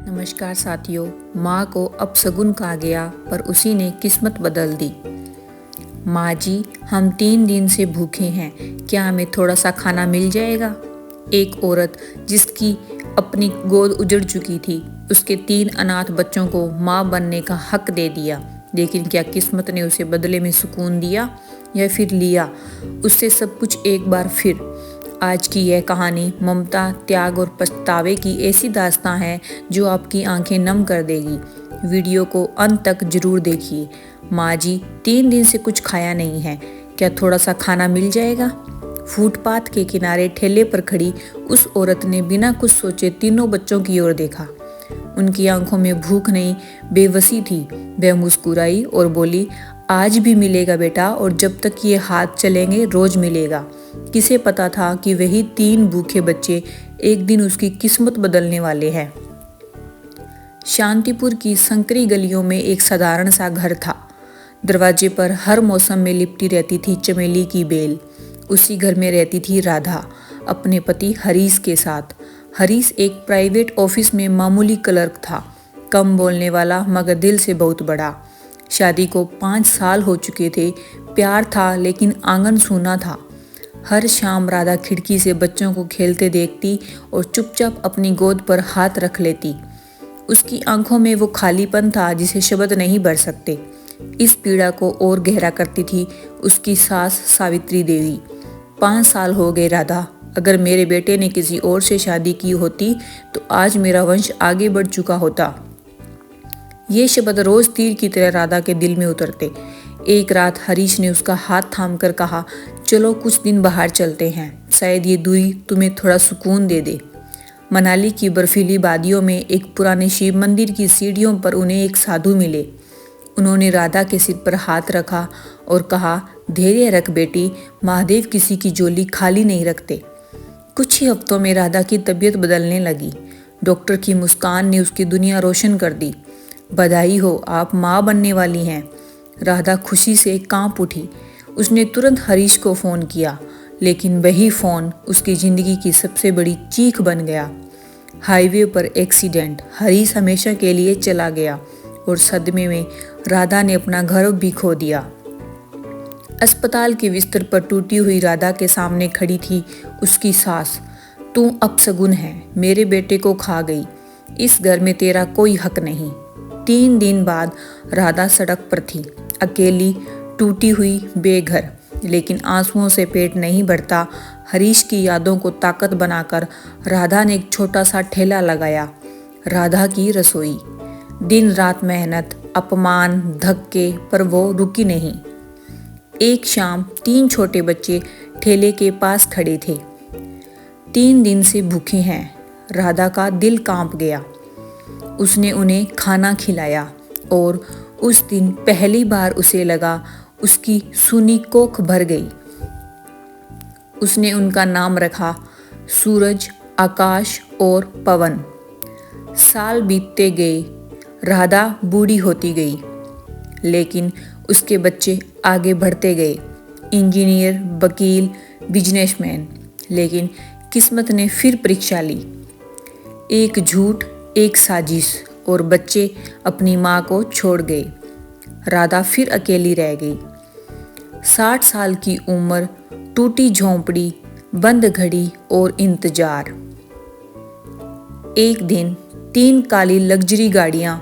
नमस्कार साथियों। माँ को अपशगुन कहा गया पर उसी ने किस्मत बदल दी। माँ जी, हम 3 दिन से भूखे हैं, क्या हमें थोड़ा सा खाना मिल जाएगा? एक औरत जिसकी अपनी गोद उजड़ चुकी थी, उसके 3 अनाथ बच्चों को माँ बनने का हक दे दिया। लेकिन क्या किस्मत ने उसे बदले में सुकून दिया या फिर लिया उससे सब कुछ एक बार फिर? आज की यह कहानी ममता, त्याग और पछतावे की ऐसी दास्तां है जो आपकी आंखें नम कर देगी। वीडियो को अंत तक जरूर देखिए। माँ जी, 3 दिन से कुछ खाया नहीं है, क्या थोड़ा सा खाना मिल जाएगा? फुटपाथ के किनारे ठेले पर खड़ी उस औरत ने बिना कुछ सोचे तीनों बच्चों की ओर देखा। उनकी आंखों में भूख नहीं, बेबसी थी। वह मुस्कुराई और बोली, आज भी मिलेगा बेटा, और जब तक ये हाथ चलेंगे रोज मिलेगा। किसे पता था कि वही 3 भूखे बच्चे एक दिन उसकी किस्मत बदलने वाले हैं। शांतिपुर की संकरी गलियों में एक साधारण सा घर था। दरवाजे पर हर मौसम में लिपटी रहती थी चमेली की बेल। उसी घर में रहती थी राधा अपने पति हरीश के साथ। हरीश एक प्राइवेट ऑफिस में मामूली क्लर्क था, कम बोलने वाला मगर दिल से बहुत बड़ा। शादी को 5 साल हो चुके थे। प्यार था लेकिन आंगन सूना था। हर शाम राधा खिड़की से बच्चों को खेलते देखती और चुपचाप अपनी गोद पर हाथ रख लेती। उसकी आंखों में वो खालीपन था जिसे शब्द नहीं भर सकते। इस पीड़ा को और गहरा करती थी उसकी सास सावित्री देवी। 5 साल हो गए राधा, अगर मेरे बेटे ने किसी और से शादी की होती तो आज मेरा वंश आगे बढ़ चुका होता। ये शब्द रोज तीर की तरह राधा के दिल में उतरते। एक रात हरीश ने उसका हाथ थामकर कहा, चलो कुछ दिन बाहर चलते हैं, शायद ये दूरी तुम्हें थोड़ा सुकून दे दे। मनाली की बर्फीली वादियों में एक पुराने शिव मंदिर की सीढ़ियों पर उन्हें एक साधु मिले। उन्होंने राधा के सिर पर हाथ रखा और कहा, धैर्य रख बेटी, महादेव किसी की झोली खाली नहीं रखते। कुछ ही हफ्तों में राधा की तबीयत बदलने लगी। डॉक्टर की मुस्कान ने उसकी दुनिया रोशन कर दी। बधाई हो, आप माँ बनने वाली हैं। राधा खुशी से कांप उठी। उसने तुरंत हरीश को फ़ोन किया, लेकिन वही फ़ोन उसकी ज़िंदगी की सबसे बड़ी चीख बन गया। हाईवे पर एक्सीडेंट, हरीश हमेशा के लिए चला गया और सदमे में राधा ने अपना घर भी खो दिया। अस्पताल के बिस्तर पर टूटी हुई राधा के सामने खड़ी थी उसकी सास। तू अपशगुन है, मेरे बेटे को खा गई, इस घर में तेरा कोई हक नहीं। 3 दिन बाद राधा सड़क पर थी, अकेली, टूटी हुई, बेघर। लेकिन आंसुओं से पेट नहीं भरता। हरीश की यादों को ताकत बनाकर राधा ने एक छोटा सा ठेला लगाया, राधा की रसोई। दिन रात मेहनत, अपमान, धक्के, पर वो रुकी नहीं। एक शाम 3 छोटे बच्चे ठेले के पास खड़े थे। 3 दिन से भूखे हैं। राधा का दिल कांप गया। उसने उन्हें खाना खिलाया और उस दिन पहली बार उसे लगा उसकी सूनी कोख भर गई। उसने उनका नाम रखा सूरज, आकाश और पवन। साल बीतते गए, राधा बूढ़ी होती गई, लेकिन उसके बच्चे आगे बढ़ते गए, इंजीनियर, वकील, बिजनेसमैन। लेकिन किस्मत ने फिर परीक्षा ली। एक झूठ, एक साजिश, और बच्चे अपनी माँ को छोड़ गए। राधा फिर अकेली रह गई। 60 साल की उम्र, टूटी झोंपड़ी, बंद घड़ी और इंतजार। एक दिन 3 काली लग्जरी गाड़ियां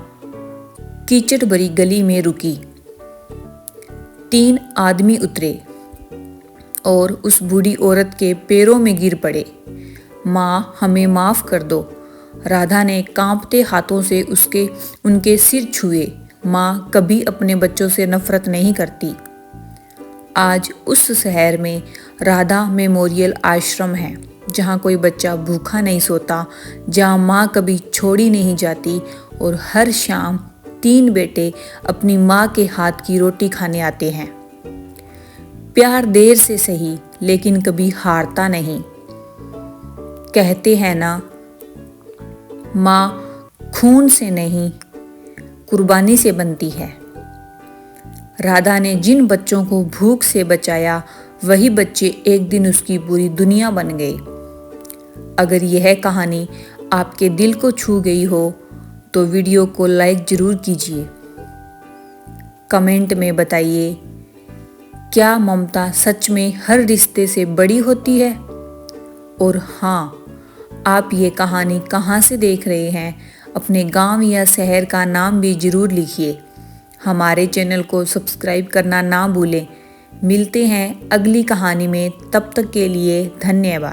कीचड़ भरी गली में रुकी। 3 आदमी उतरे और उस बूढ़ी औरत के पैरों में गिर पड़े। माँ, हमें माफ़ कर दो। राधा ने कांपते हाथों से उनके सिर छुए। माँ कभी अपने बच्चों से नफरत नहीं करती। आज उस शहर में राधा मेमोरियल आश्रम है, जहाँ कोई बच्चा भूखा नहीं सोता, जहाँ माँ कभी छोड़ी नहीं जाती और हर शाम 3 बेटे अपनी माँ के हाथ की रोटी खाने आते हैं। प्यार देर से सही, लेकिन कभी हारता नहीं। कहते हैं ना, माँ खून से नहीं, कुर्बानी से बनती है। राधा ने जिन बच्चों को भूख से बचाया, वही बच्चे एक दिन उसकी पूरी दुनिया बन गए। अगर यह कहानी आपके दिल को छू गई हो तो वीडियो को लाइक ज़रूर कीजिए। कमेंट में बताइए, क्या ममता सच में हर रिश्ते से बड़ी होती है? और हाँ, आप ये कहानी कहाँ से देख रहे हैं, अपने गांव या शहर का नाम भी ज़रूर लिखिए। हमारे चैनल को सब्सक्राइब करना ना भूलें। मिलते हैं अगली कहानी में, तब तक के लिए धन्यवाद।